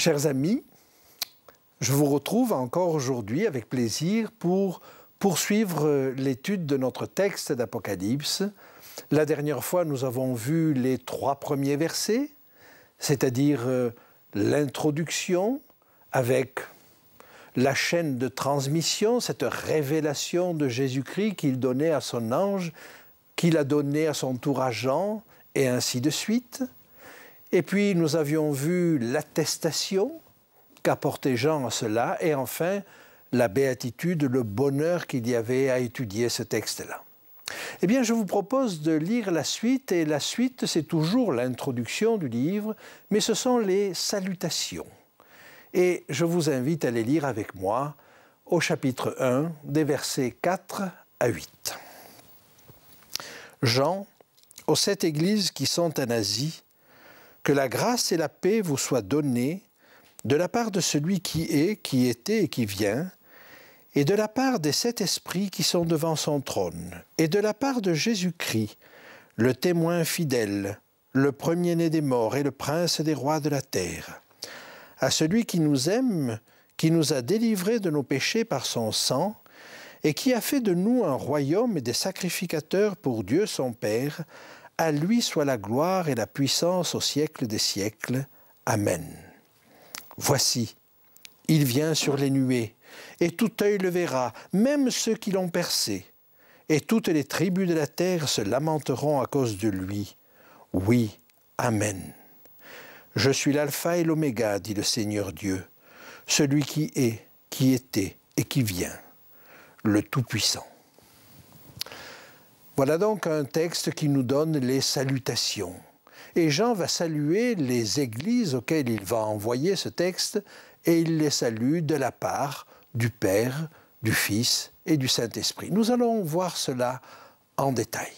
Chers amis, je vous retrouve encore aujourd'hui avec plaisir pour poursuivre l'étude de notre texte d'Apocalypse. La dernière fois, nous avons vu les 3 premiers versets, c'est-à-dire l'introduction avec la chaîne de transmission, cette révélation de Jésus-Christ qu'il donnait à son ange, qu'il a donné à son tour à Jean, et ainsi de suite. Et puis nous avions vu l'attestation qu'apportait Jean à cela, et enfin la béatitude, le bonheur qu'il y avait à étudier ce texte-là. Eh bien, je vous propose de lire la suite, et la suite, c'est toujours l'introduction du livre, mais ce sont les salutations. Et je vous invite à les lire avec moi au chapitre 1, des versets 4 à 8. Jean, aux 7 églises qui sont en Asie, que la grâce et la paix vous soient données de la part de celui qui est, qui était et qui vient, et de la part des 7 esprits qui sont devant son trône, et de la part de Jésus-Christ, le témoin fidèle, le premier-né des morts et le prince des rois de la terre, à celui qui nous aime, qui nous a délivrés de nos péchés par son sang, et qui a fait de nous un royaume et des sacrificateurs pour Dieu son Père, à lui soit la gloire et la puissance au siècle des siècles. Amen. Voici, il vient sur les nuées, et tout œil le verra, même ceux qui l'ont percé, et toutes les tribus de la terre se lamenteront à cause de lui. Oui, Amen. Je suis l'alpha et l'oméga, dit le Seigneur Dieu, celui qui est, qui était et qui vient, le Tout-Puissant. Voilà donc un texte qui nous donne les salutations. Et Jean va saluer les églises auxquelles il va envoyer ce texte, et il les salue de la part du Père, du Fils et du Saint-Esprit. Nous allons voir cela en détail.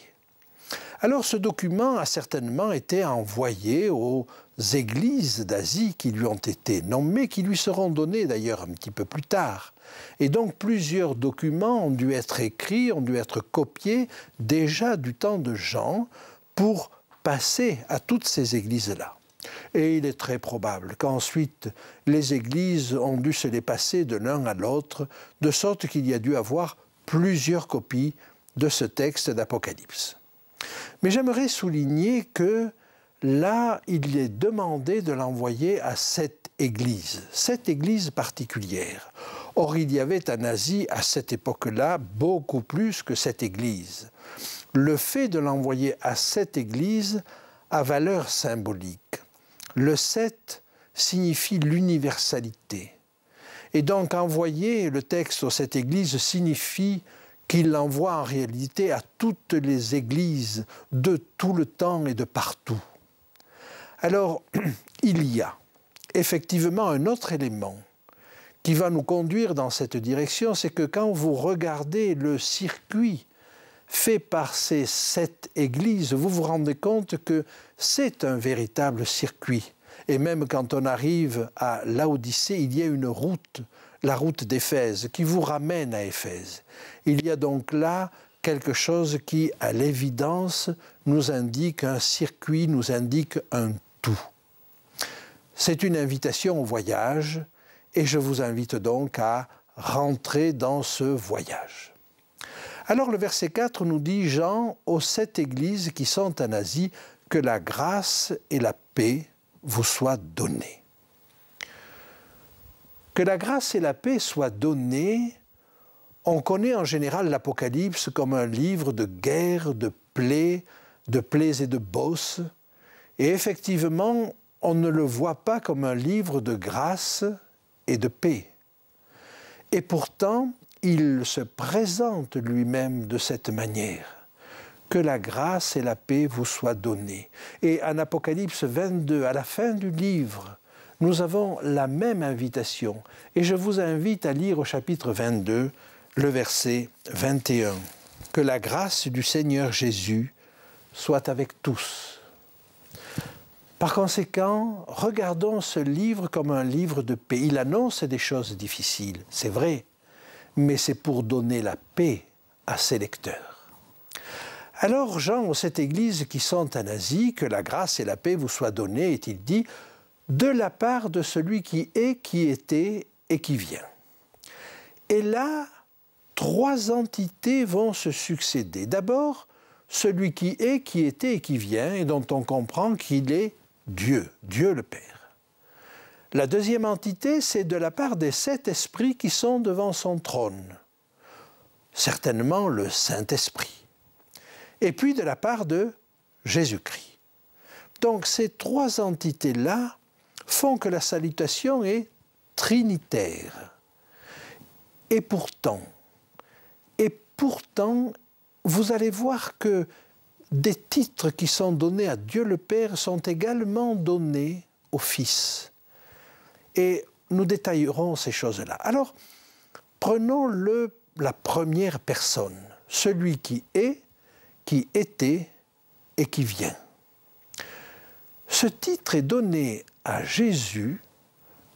Alors ce document a certainement été envoyé aux églises d'Asie qui lui ont été nommées, qui lui seront données d'ailleurs un petit peu plus tard. Et donc plusieurs documents ont dû être écrits, ont dû être copiés déjà du temps de Jean pour passer à toutes ces églises-là. Et il est très probable qu'ensuite les églises ont dû se les passer de l'un à l'autre, de sorte qu'il y a dû avoir plusieurs copies de ce texte d'Apocalypse. Mais j'aimerais souligner que là, il est demandé de l'envoyer à 7 églises particulières. Or, il y avait en Asie, à cette époque-là, beaucoup plus que 7 églises. Le fait de l'envoyer à 7 églises a valeur symbolique. Le 7 signifie l'universalité. Et donc, envoyer le texte aux 7 églises signifie qu'il l'envoie en réalité à toutes les églises de tout le temps et de partout. Alors, il y a effectivement un autre élément qui va nous conduire dans cette direction, c'est que quand vous regardez le circuit fait par ces 7 églises, vous vous rendez compte que c'est un véritable circuit. Et même quand on arrive à Laodicée, il y a une route, la route d'Éphèse, qui vous ramène à Éphèse. Il y a donc là quelque chose qui, à l'évidence, nous indique un circuit, nous indique un tout. C'est une invitation au voyage, et je vous invite donc à rentrer dans ce voyage. Alors le verset 4 nous dit « Jean, aux 7 églises qui sont en Asie, que la grâce et la paix vous soient données. » Que la grâce et la paix soient données, on connaît en général l'Apocalypse comme un livre de guerre, de plaies et de bosses. Et effectivement, on ne le voit pas comme un livre de grâce et de paix. Et pourtant, il se présente lui-même de cette manière. Que la grâce et la paix vous soient données. Et en Apocalypse 22, à la fin du livre, nous avons la même invitation. Et je vous invite à lire au chapitre 22, le verset 21. Que la grâce du Seigneur Jésus soit avec tous. Par conséquent, regardons ce livre comme un livre de paix. Il annonce des choses difficiles, c'est vrai, mais c'est pour donner la paix à ses lecteurs. Alors Jean, aux 7 églises qui sont en Asie, que la grâce et la paix vous soient données, est-il dit, de la part de celui qui est, qui était et qui vient. Et là, trois entités vont se succéder. D'abord, celui qui est, qui était et qui vient, et dont on comprend qu'il est Dieu, Dieu le Père. La deuxième entité, c'est de la part des 7 esprits qui sont devant son trône. Certainement le Saint-Esprit. Et puis de la part de Jésus-Christ. Donc ces trois entités-là font que la salutation est trinitaire. Et pourtant, vous allez voir que des titres qui sont donnés à Dieu le Père sont également donnés au Fils. Et nous détaillerons ces choses-là. Alors, prenons la première personne, celui qui est, qui était et qui vient. Ce titre est donné à Jésus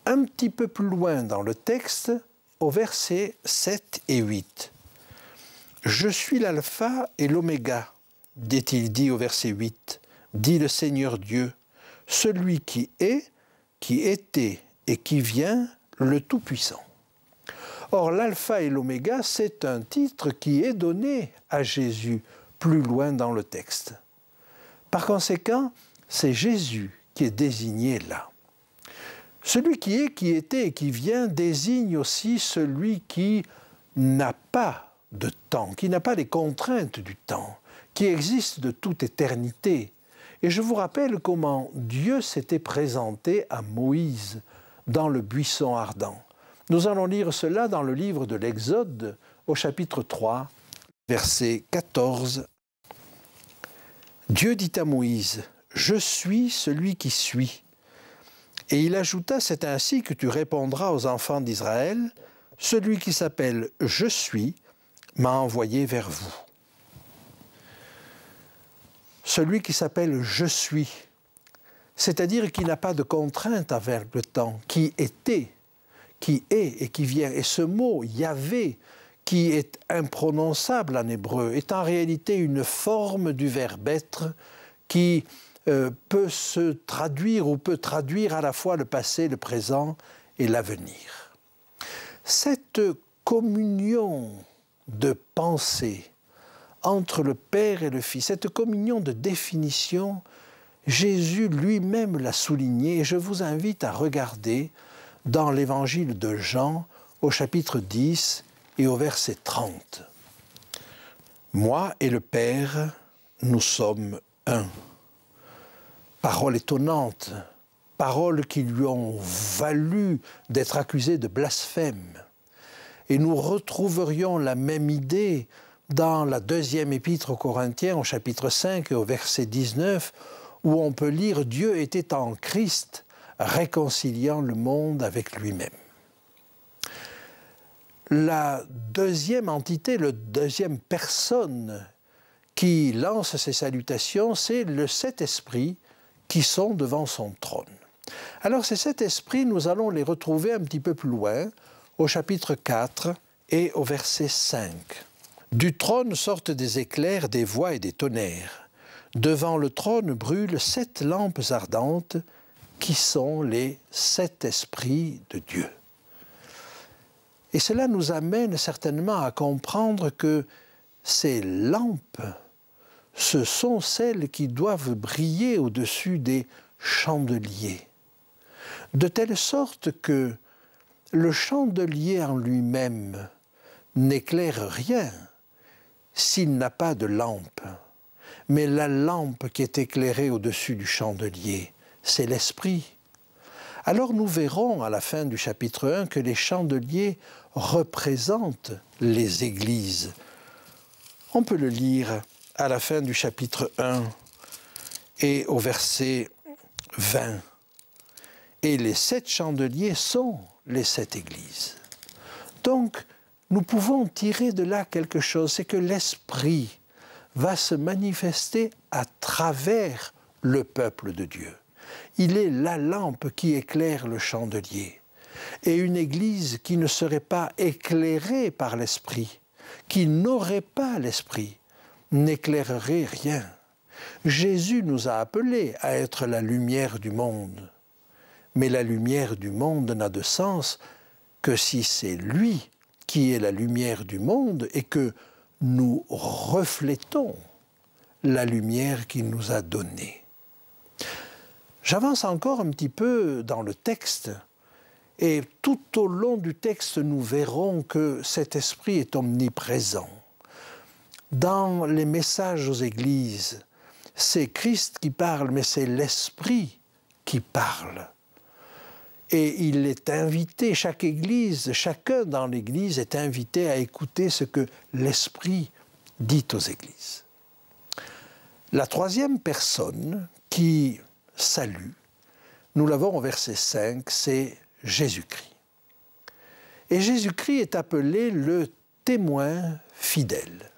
un petit peu plus loin dans le texte, au verset 7 et 8. « Je suis l'alpha et l'oméga », dit-il dit au verset 8, dit le Seigneur Dieu, celui qui est, qui était et qui vient, le Tout-Puissant. Or, l'alpha et l'oméga, c'est un titre qui est donné à Jésus plus loin dans le texte. Par conséquent, c'est Jésus qui est désigné là. Celui qui est, qui était et qui vient désigne aussi celui qui n'a pas de temps, qui n'a pas les contraintes du temps, qui existe de toute éternité. Et je vous rappelle comment Dieu s'était présenté à Moïse dans le buisson ardent. Nous allons lire cela dans le livre de l'Exode, au chapitre 3, verset 14. Dieu dit à Moïse, « Je suis celui qui suis. » Et il ajouta, « C'est ainsi que tu répondras aux enfants d'Israël, celui qui s'appelle « Je suis » m'a envoyé vers vous. » Celui qui s'appelle « Je suis », c'est-à-dire qui n'a pas de contrainte avec le temps, qui était, qui est et qui vient. Et ce mot « Yahvé », qui est imprononçable en hébreu, est en réalité une forme du verbe être qui peut se traduire ou peut traduire à la fois le passé, le présent et l'avenir. Cette communion de pensée entre le Père et le Fils, cette communion de définition, Jésus lui-même l'a souligné et je vous invite à regarder dans l'évangile de Jean au chapitre 10 et au verset 30. « Moi et le Père, nous sommes un. » Parole étonnante, paroles qui lui ont valu d'être accusé de blasphème. Et nous retrouverions la même idée dans la deuxième épître aux Corinthiens, au chapitre 5 et au verset 19, où on peut lire « Dieu était en Christ, réconciliant le monde avec lui-même ». La deuxième entité, la deuxième personne qui lance ces salutations, c'est le sept esprits qui sont devant son trône. Alors ces sept esprits, nous allons les retrouver un petit peu plus loin, au chapitre 4 et au verset 5. « Du trône sortent des éclairs, des voix et des tonnerres. Devant le trône brûlent 7 lampes ardentes qui sont les 7 esprits de Dieu. » Et cela nous amène certainement à comprendre que ces lampes, ce sont celles qui doivent briller au-dessus des chandeliers, de telle sorte que le chandelier en lui-même n'éclaire rien s'il n'a pas de lampe. Mais la lampe qui est éclairée au-dessus du chandelier, c'est l'esprit. Alors nous verrons à la fin du chapitre 1 que les chandeliers représentent les églises. On peut le lire à la fin du chapitre 1 et au verset 20. Et les 7 chandeliers sont les 7 églises. Donc, nous pouvons tirer de là quelque chose, c'est que l'Esprit va se manifester à travers le peuple de Dieu. Il est la lampe qui éclaire le chandelier. Et une Église qui ne serait pas éclairée par l'Esprit, qui n'aurait pas l'Esprit, n'éclairerait rien. Jésus nous a appelés à être la lumière du monde. Mais la lumière du monde n'a de sens que si c'est lui qui est la lumière du monde et que nous reflétons la lumière qu'il nous a donnée. J'avance encore un petit peu dans le texte et tout au long du texte, nous verrons que cet esprit est omniprésent. Dans les messages aux églises, c'est Christ qui parle, mais c'est l'esprit qui parle. Et il est invité, chaque église, chacun dans l'église est invité à écouter ce que l'esprit dit aux églises. La troisième personne qui salue, nous l'avons au verset 5, c'est Jésus-Christ. Et Jésus-Christ est appelé le témoin fidèle.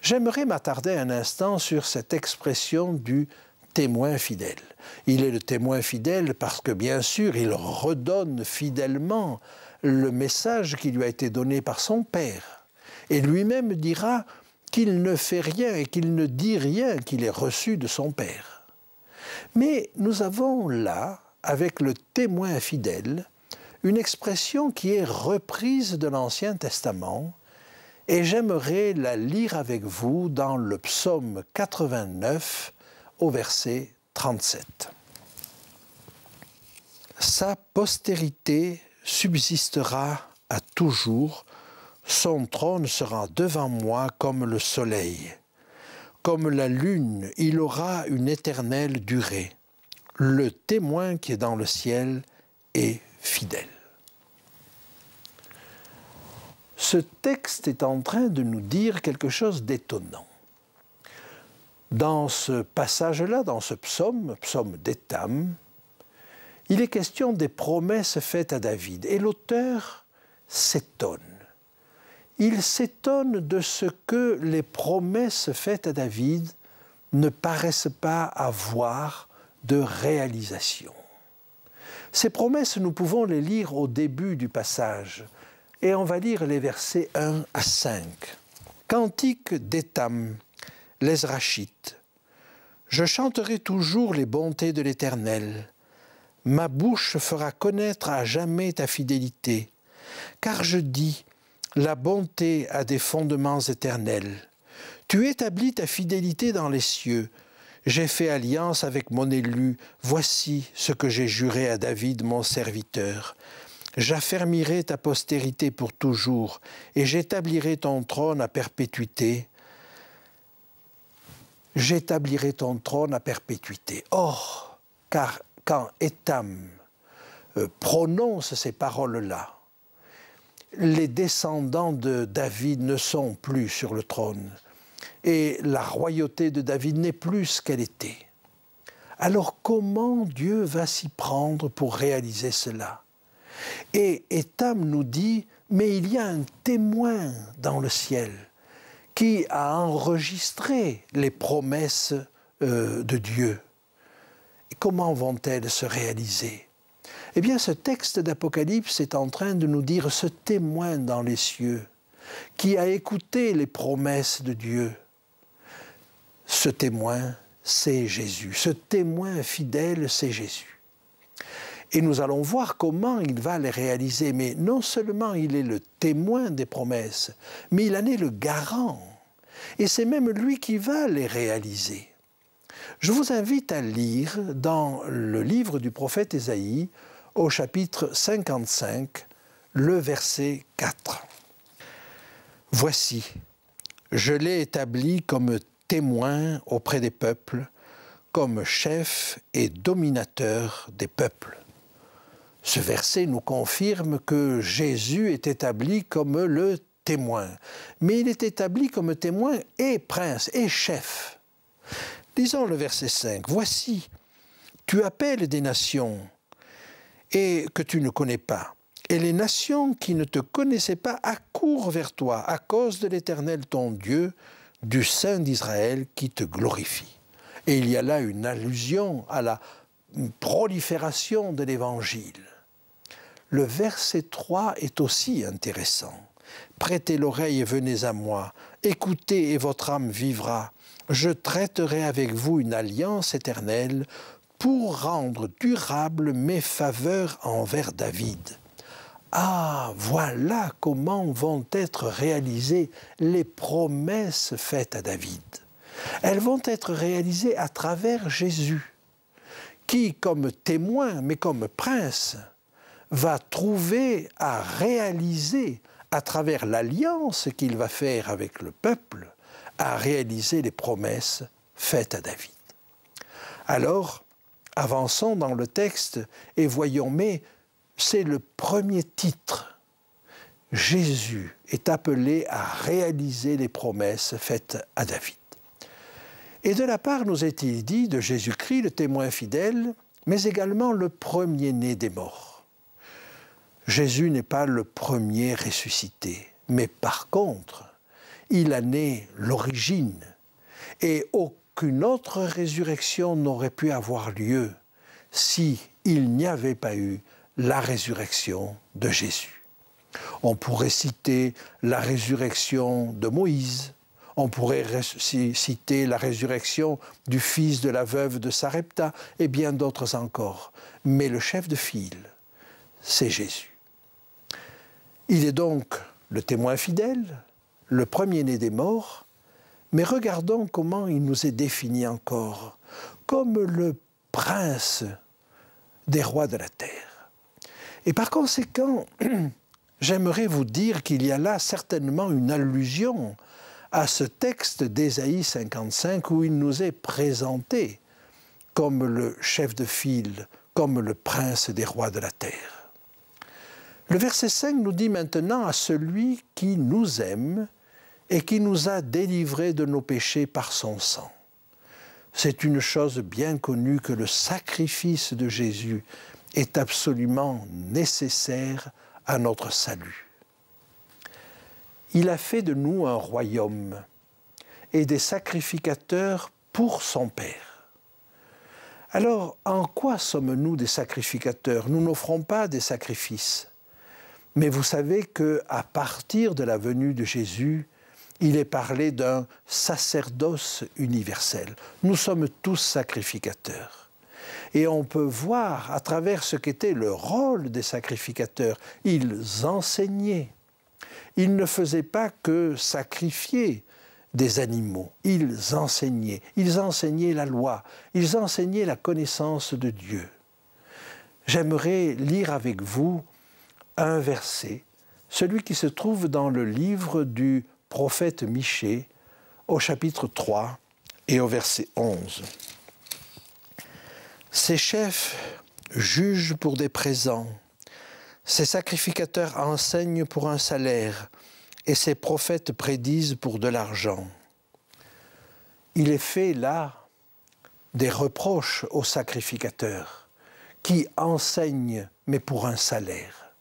J'aimerais m'attarder un instant sur cette expression du témoin fidèle. Il est le témoin fidèle parce que, bien sûr, il redonne fidèlement le message qui lui a été donné par son Père. Et lui-même dira qu'il ne fait rien et qu'il ne dit rien qu'il ait reçu de son Père. Mais nous avons là, avec le témoin fidèle, une expression qui est reprise de l'Ancien Testament, et j'aimerais la lire avec vous dans le psaume 89 au verset 37. Sa postérité subsistera à toujours, son trône sera devant moi comme le soleil. Comme la lune, il aura une éternelle durée. Le témoin qui est dans le ciel est fidèle. Ce texte est en train de nous dire quelque chose d'étonnant. Dans ce passage-là, dans ce psaume, psaume d'Étham, il est question des promesses faites à David. Et l'auteur s'étonne. Il s'étonne de ce que les promesses faites à David ne paraissent pas avoir de réalisation. Ces promesses, nous pouvons les lire au début du passage. Et on va lire les versets 1 à 5. Cantique d'Étham, l'Ezrachite. Je chanterai toujours les bontés de l'Éternel. Ma bouche fera connaître à jamais ta fidélité. Car je dis, la bonté a des fondements éternels. Tu établis ta fidélité dans les cieux. J'ai fait alliance avec mon élu. Voici ce que j'ai juré à David, mon serviteur. J'affermirai ta postérité pour toujours, et j'établirai ton trône à perpétuité. J'établirai ton trône à perpétuité. Or, car quand Étham prononce ces paroles-là, les descendants de David ne sont plus sur le trône, et la royauté de David n'est plus ce qu'elle était. Alors comment Dieu va s'y prendre pour réaliser cela ? Et Étham nous dit, mais il y a un témoin dans le ciel qui a enregistré les promesses de Dieu. Et comment vont-elles se réaliser? Eh bien, ce texte d'Apocalypse est en train de nous dire ce témoin dans les cieux qui a écouté les promesses de Dieu. Ce témoin, c'est Jésus. Ce témoin fidèle, c'est Jésus. Et nous allons voir comment il va les réaliser. Mais non seulement il est le témoin des promesses, mais il en est le garant. Et c'est même lui qui va les réaliser. Je vous invite à lire dans le livre du prophète Ésaïe, au chapitre 55, le verset 4. Voici, je l'ai établi comme témoin auprès des peuples, comme chef et dominateur des peuples. Ce verset nous confirme que Jésus est établi comme le témoin. Mais il est établi comme témoin et prince et chef. Lisons le verset 5. Voici, tu appelles des nations et que tu ne connais pas. Et les nations qui ne te connaissaient pas accourent vers toi à cause de l'Éternel ton Dieu, du Saint d'Israël qui te glorifie. Et il y a là une allusion à la prolifération de l'Évangile. Le verset 3 est aussi intéressant. Prêtez l'oreille et venez à moi. Écoutez et votre âme vivra. Je traiterai avec vous une alliance éternelle pour rendre durables mes faveurs envers David. Ah, voilà comment vont être réalisées les promesses faites à David. Elles vont être réalisées à travers Jésus, qui, comme témoin, mais comme prince, va trouver à réaliser, à travers l'alliance qu'il va faire avec le peuple, à réaliser les promesses faites à David. Alors, avançons dans le texte et voyons, mais c'est le premier titre. Jésus est appelé à réaliser les promesses faites à David. Et de la part, nous est-il dit, de Jésus-Christ, le témoin fidèle, mais également le premier-né des morts. Jésus n'est pas le premier ressuscité, mais par contre, il en est l'origine. Et aucune autre résurrection n'aurait pu avoir lieu si il n'y avait pas eu la résurrection de Jésus. On pourrait citer la résurrection de Moïse, on pourrait citer la résurrection du fils de la veuve de Sarepta et bien d'autres encore. Mais le chef de file, c'est Jésus. Il est donc le témoin fidèle, le premier-né des morts, mais regardons comment il nous est défini encore, comme le prince des rois de la terre. Et par conséquent, j'aimerais vous dire qu'il y a là certainement une allusion à ce texte d'Ésaïe 55 où il nous est présenté comme le chef de file, comme le prince des rois de la terre. Le verset 5 nous dit maintenant à celui qui nous aime et qui nous a délivrés de nos péchés par son sang. C'est une chose bien connue que le sacrifice de Jésus est absolument nécessaire à notre salut. Il a fait de nous un royaume et des sacrificateurs pour son Père. Alors, en quoi sommes-nous des sacrificateurs? Nous n'offrons pas des sacrifices. Mais vous savez qu'à partir de la venue de Jésus, il est parlé d'un sacerdoce universel. Nous sommes tous sacrificateurs. Et on peut voir à travers ce qu'était le rôle des sacrificateurs. Ils enseignaient. Ils ne faisaient pas que sacrifier des animaux. Ils enseignaient. Ils enseignaient la loi. Ils enseignaient la connaissance de Dieu. J'aimerais lire avec vous un verset, celui qui se trouve dans le livre du prophète Michée, au chapitre 3 et au verset 11. Ces chefs jugent pour des présents, ces sacrificateurs enseignent pour un salaire, et ces prophètes prédisent pour de l'argent. Il est fait là des reproches aux sacrificateurs qui enseignent, mais pour un salaire.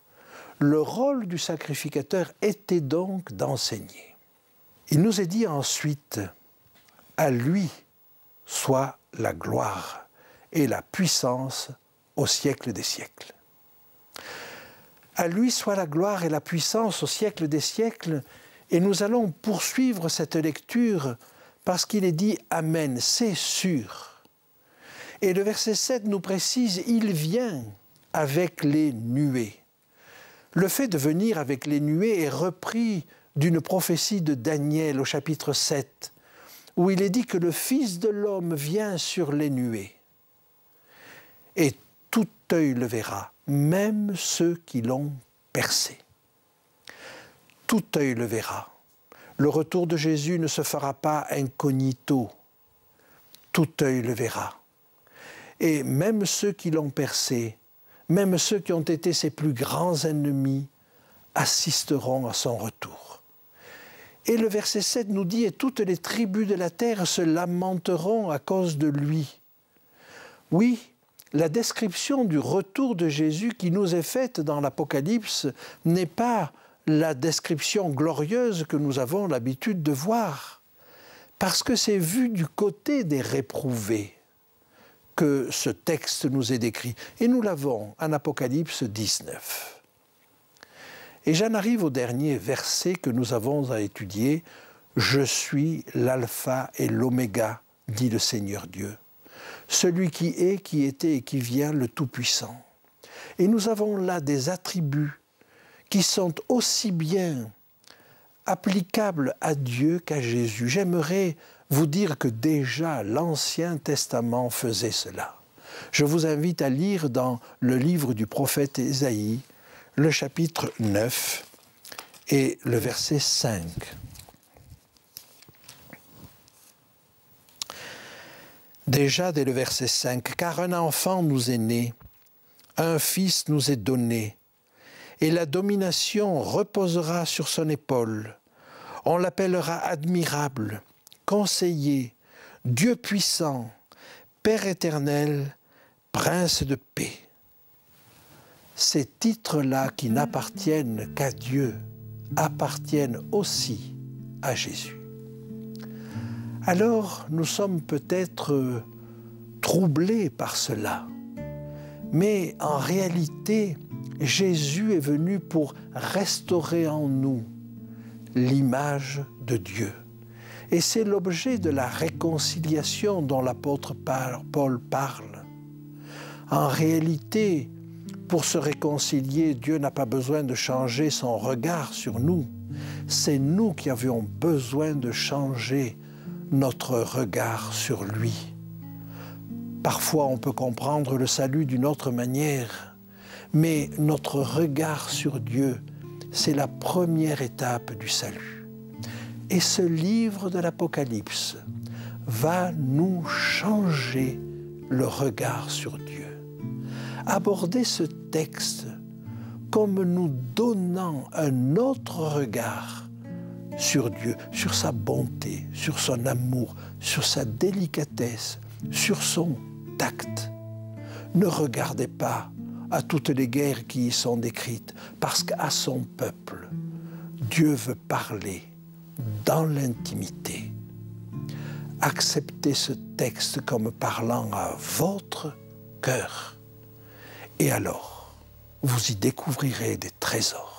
Le rôle du sacrificateur était donc d'enseigner. Il nous est dit ensuite, à lui soit la gloire et la puissance au siècle des siècles. À lui soit la gloire et la puissance au siècle des siècles, et nous allons poursuivre cette lecture parce qu'il est dit « Amen », c'est sûr. Et le verset 7 nous précise « Il vient avec les nuées ». Le fait de venir avec les nuées est repris d'une prophétie de Daniel au chapitre 7, où il est dit que le Fils de l'homme vient sur les nuées. Et tout œil le verra, même ceux qui l'ont percé. Tout œil le verra. Le retour de Jésus ne se fera pas incognito. Tout œil le verra. Et même ceux qui l'ont percé, même ceux qui ont été ses plus grands ennemis, assisteront à son retour. Et le verset 7 nous dit « Et toutes les tribus de la terre se lamenteront à cause de lui ». Oui, la description du retour de Jésus qui nous est faite dans l'Apocalypse n'est pas la description glorieuse que nous avons l'habitude de voir, parce que c'est vu du côté des réprouvés que ce texte nous est décrit. Et nous l'avons en Apocalypse 19. Et j'en arrive au dernier verset que nous avons à étudier. « Je suis l'alpha et l'oméga, dit le Seigneur Dieu, celui qui est, qui était et qui vient, le Tout-Puissant. Et nous avons là des attributs qui sont aussi bien applicables à Dieu qu'à Jésus. J'aimerais vous dire que déjà l'Ancien Testament faisait cela. Je vous invite à lire dans le livre du prophète Ésaïe, le chapitre 9 et le verset 5. Déjà dès le verset 5, « Car un enfant nous est né, un fils nous est donné, et la domination reposera sur son épaule. On l'appellera admirable, conseiller, Dieu puissant, Père éternel, Prince de paix. » Ces titres-là qui n'appartiennent qu'à Dieu appartiennent aussi à Jésus. Alors nous sommes peut-être troublés par cela, mais en réalité, Jésus est venu pour restaurer en nous l'image de Dieu. Et c'est l'objet de la réconciliation dont l'apôtre Paul parle. En réalité, pour se réconcilier, Dieu n'a pas besoin de changer son regard sur nous. C'est nous qui avions besoin de changer notre regard sur lui. Parfois, on peut comprendre le salut d'une autre manière, mais notre regard sur Dieu, c'est la première étape du salut. Et ce livre de l'Apocalypse va nous changer le regard sur Dieu. Aborder ce texte comme nous donnant un autre regard sur Dieu, sur sa bonté, sur son amour, sur sa délicatesse, sur son tact. Ne regardez pas à toutes les guerres qui y sont décrites, parce qu'à son peuple, Dieu veut parler dans l'intimité. Acceptez ce texte comme parlant à votre cœur. Et alors, vous y découvrirez des trésors.